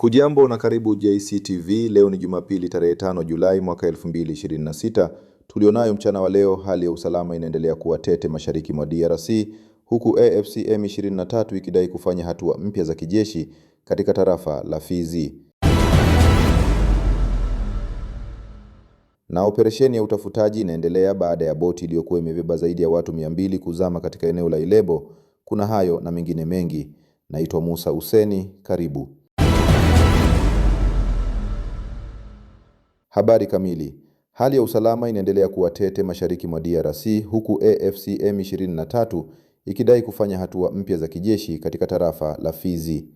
Hujambo na karibu JCTV. Leo ni Jumapili tarehe 5 Julai mwaka 2026. Tulionayo mchana wa leo: hali ya usalama inaendelea kuwa tete mashariki mwa DRC, huku AFC M23 ikidai kufanya hatua mpya za kijeshi katika tarafa la Fizi. Na operesheni ya utafutaji inaendelea baada ya boti iliyokuwa imebeba zaidi ya watu 200 kuzama katika eneo la Ilebo. Kuna hayo na mengine mengi. Naitwa Musa Huseni, karibu. Habari kamili. Hali ya usalama inaendelea kuwa tete mashariki mwa DRC, huku AFC M23 ikidai kufanya hatua mpya za kijeshi katika tarafa la Fizi.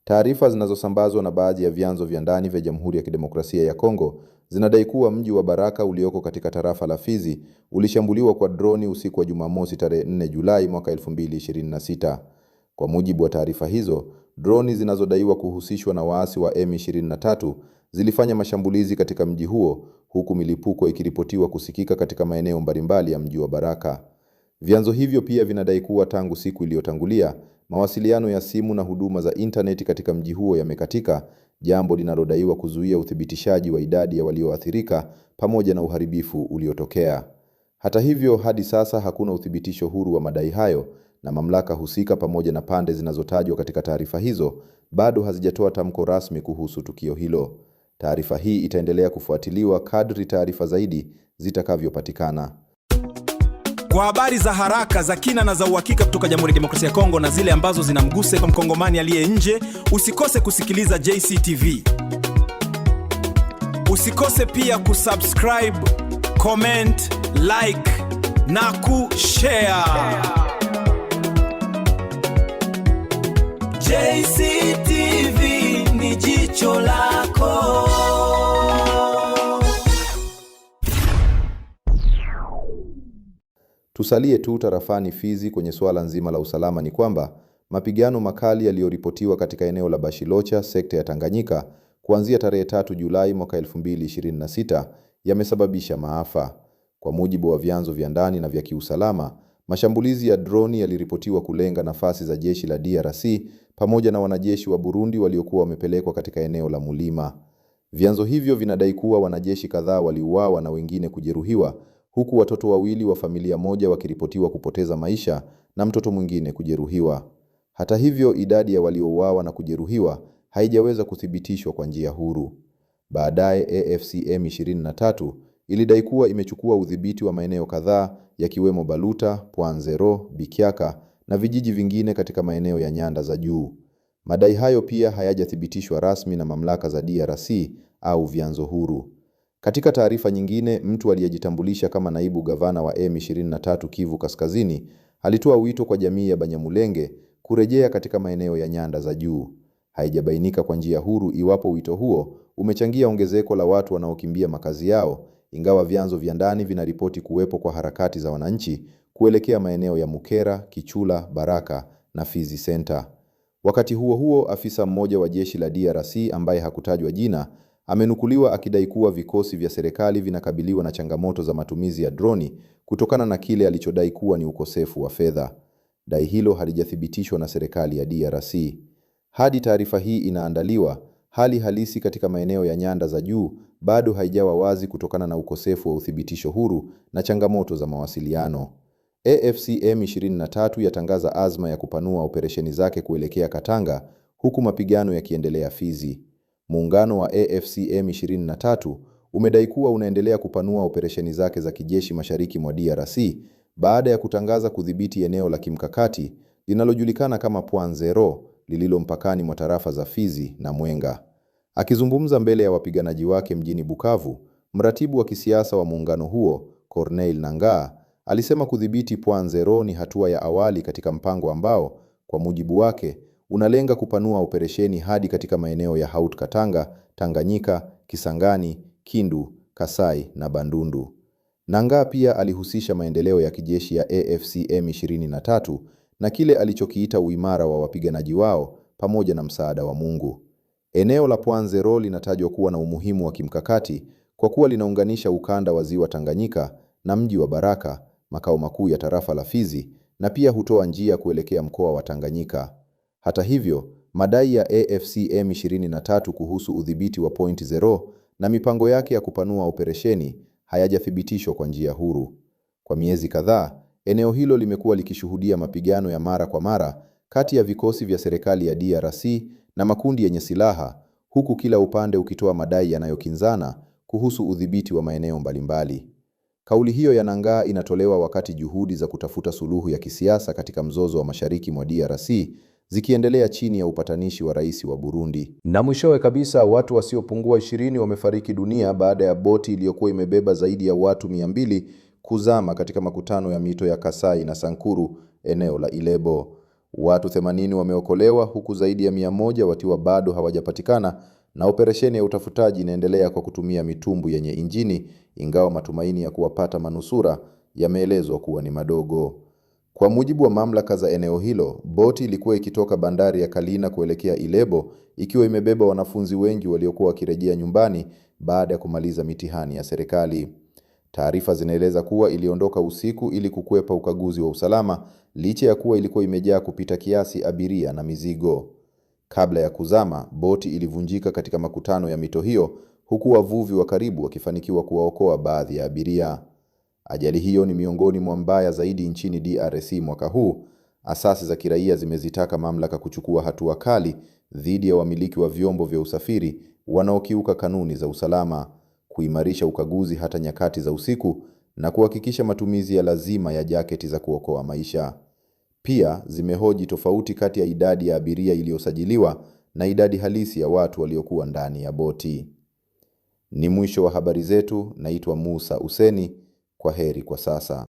Taarifa zinazosambazwa na baadhi ya vyanzo vya ndani vya Jamhuri ya Kidemokrasia ya Kongo zinadai kuwa mji wa Baraka ulioko katika tarafa la Fizi ulishambuliwa kwa droni usiku wa Jumamosi tarehe 4 Julai mwaka 2026. Kwa mujibu wa taarifa hizo, droni zinazodaiwa kuhusishwa na waasi wa M23 zilifanya mashambulizi katika mji huo, huku milipuko ikiripotiwa kusikika katika maeneo mbalimbali ya mji wa Baraka. Vyanzo hivyo pia vinadai kuwa tangu siku iliyotangulia, mawasiliano ya simu na huduma za intaneti katika mji huo yamekatika, jambo linalodaiwa kuzuia uthibitishaji wa idadi ya walioathirika pamoja na uharibifu uliotokea. Hata hivyo, hadi sasa hakuna uthibitisho huru wa madai hayo, na mamlaka husika pamoja na pande zinazotajwa katika taarifa hizo bado hazijatoa tamko rasmi kuhusu tukio hilo. Taarifa hii itaendelea kufuatiliwa kadri taarifa zaidi zitakavyopatikana. Kwa habari za haraka, za kina na za uhakika kutoka Jamhuri ya Kidemokrasia ya Kongo na zile ambazo zinamgusa kwa mkongomani aliye nje, usikose kusikiliza JCTV. Usikose pia kusubscribe, comment, like na kushare. JCTV ni jicho lako. Tusalie tu tarafani Fizi kwenye suala nzima la usalama. Ni kwamba mapigano makali yaliyoripotiwa katika eneo la Bashilocha, sekta ya Tanganyika, kuanzia tarehe 3 Julai mwaka 2026 yamesababisha maafa. Kwa mujibu wa vyanzo vya ndani na vya kiusalama, mashambulizi ya droni yaliripotiwa kulenga nafasi za jeshi la DRC pamoja na wanajeshi wa Burundi waliokuwa wamepelekwa katika eneo la Mulima. Vyanzo hivyo vinadai kuwa wanajeshi kadhaa waliuawa na wengine kujeruhiwa, huku watoto wawili wa familia moja wakiripotiwa kupoteza maisha na mtoto mwingine kujeruhiwa. Hata hivyo, idadi ya waliouawa na kujeruhiwa haijaweza kuthibitishwa kwa njia huru. Baadaye AFC M23 ilidai kuwa imechukua udhibiti wa maeneo kadhaa yakiwemo Baluta, Pwanzero, Bikiaka na vijiji vingine katika maeneo ya nyanda za juu. Madai hayo pia hayajathibitishwa rasmi na mamlaka za DRC au vyanzo huru. Katika taarifa nyingine, mtu aliyejitambulisha kama naibu gavana wa M23 Kivu Kaskazini alitoa wito kwa jamii ya Banyamulenge kurejea katika maeneo ya nyanda za juu. Haijabainika kwa njia huru iwapo wito huo umechangia ongezeko la watu wanaokimbia makazi yao, ingawa vyanzo vya ndani vinaripoti kuwepo kwa harakati za wananchi kuelekea maeneo ya Mukera, Kichula, Baraka na Fizi Center. Wakati huo huo, afisa mmoja wa jeshi la DRC ambaye hakutajwa jina amenukuliwa akidai kuwa vikosi vya serikali vinakabiliwa na changamoto za matumizi ya droni kutokana na kile alichodai kuwa ni ukosefu wa fedha. Dai hilo halijathibitishwa na serikali ya DRC. Hadi taarifa hii inaandaliwa, hali halisi katika maeneo ya nyanda za juu bado haijawa wazi kutokana na ukosefu wa uthibitisho huru na changamoto za mawasiliano. AFC M23 yatangaza azma ya kupanua operesheni zake kuelekea Katanga, huku mapigano yakiendelea Fizi. Muungano wa AFC M23 umedai kuwa unaendelea kupanua operesheni zake za kijeshi mashariki mwa DRC baada ya kutangaza kudhibiti eneo la kimkakati linalojulikana kama Pwanzero lililo mpakani mwa tarafa za Fizi na Mwenga. Akizungumza mbele ya wapiganaji wake mjini Bukavu, mratibu wa kisiasa wa muungano huo, Corneille Nangaa, alisema kudhibiti Pwanzero ni hatua ya awali katika mpango ambao, kwa mujibu wake, unalenga kupanua operesheni hadi katika maeneo ya Haut-Katanga, Tanganyika, Kisangani, Kindu, Kasai na Bandundu. Nangaa pia alihusisha maendeleo ya kijeshi ya AFC M23 na kile alichokiita uimara wa wapiganaji wao pamoja na msaada wa Mungu. Eneo la Pwanzero linatajwa kuwa na umuhimu wa kimkakati kwa kuwa linaunganisha ukanda wa Ziwa Tanganyika na mji wa Baraka, makao makuu ya tarafa la Fizi, na pia hutoa njia kuelekea mkoa wa Tanganyika. Hata hivyo, Madai ya AFC M23 kuhusu udhibiti wa Point Zero na mipango yake ya kupanua operesheni hayajathibitishwa kwa njia huru. Kwa miezi kadhaa, eneo hilo limekuwa likishuhudia mapigano ya mara kwa mara kati ya vikosi vya serikali ya DRC na makundi yenye silaha, huku kila upande ukitoa madai yanayokinzana kuhusu udhibiti wa maeneo mbalimbali. Kauli hiyo ya Nangaa inatolewa wakati juhudi za kutafuta suluhu ya kisiasa katika mzozo wa mashariki mwa DRC zikiendelea chini ya upatanishi wa rais wa Burundi. Na mwishowe kabisa, watu wasiopungua 20 wamefariki dunia baada ya boti iliyokuwa imebeba zaidi ya watu 200 kuzama katika makutano ya mito ya Kasai na Sankuru, eneo la Ilebo. Watu 80 wameokolewa huku zaidi ya 100 wakiwa bado hawajapatikana, na operesheni ya utafutaji inaendelea kwa kutumia mitumbu yenye injini, ingawa matumaini ya kuwapata manusura yameelezwa kuwa ni madogo. Kwa mujibu wa mamlaka za eneo hilo, boti ilikuwa ikitoka bandari ya Kalina kuelekea Ilebo ikiwa imebeba wanafunzi wengi waliokuwa wakirejea nyumbani baada ya kumaliza mitihani ya serikali. Taarifa zinaeleza kuwa iliondoka usiku ili kukwepa ukaguzi wa usalama, licha ya kuwa ilikuwa imejaa kupita kiasi abiria na mizigo. Kabla ya kuzama, boti ilivunjika katika makutano ya mito hiyo, huku wavuvi wa karibu wakifanikiwa kuwaokoa baadhi ya abiria. Ajali hiyo ni miongoni mwa mbaya zaidi nchini DRC mwaka huu. Asasi za kiraia zimezitaka mamlaka kuchukua hatua kali dhidi ya wamiliki wa vyombo vya usafiri wanaokiuka kanuni za usalama, kuimarisha ukaguzi hata nyakati za usiku na kuhakikisha matumizi ya lazima ya jaketi za kuokoa maisha. Pia zimehoji tofauti kati ya idadi ya abiria iliyosajiliwa na idadi halisi ya watu waliokuwa ndani ya boti. Ni mwisho wa habari zetu. Naitwa Musa Useni. Kwa heri kwa sasa.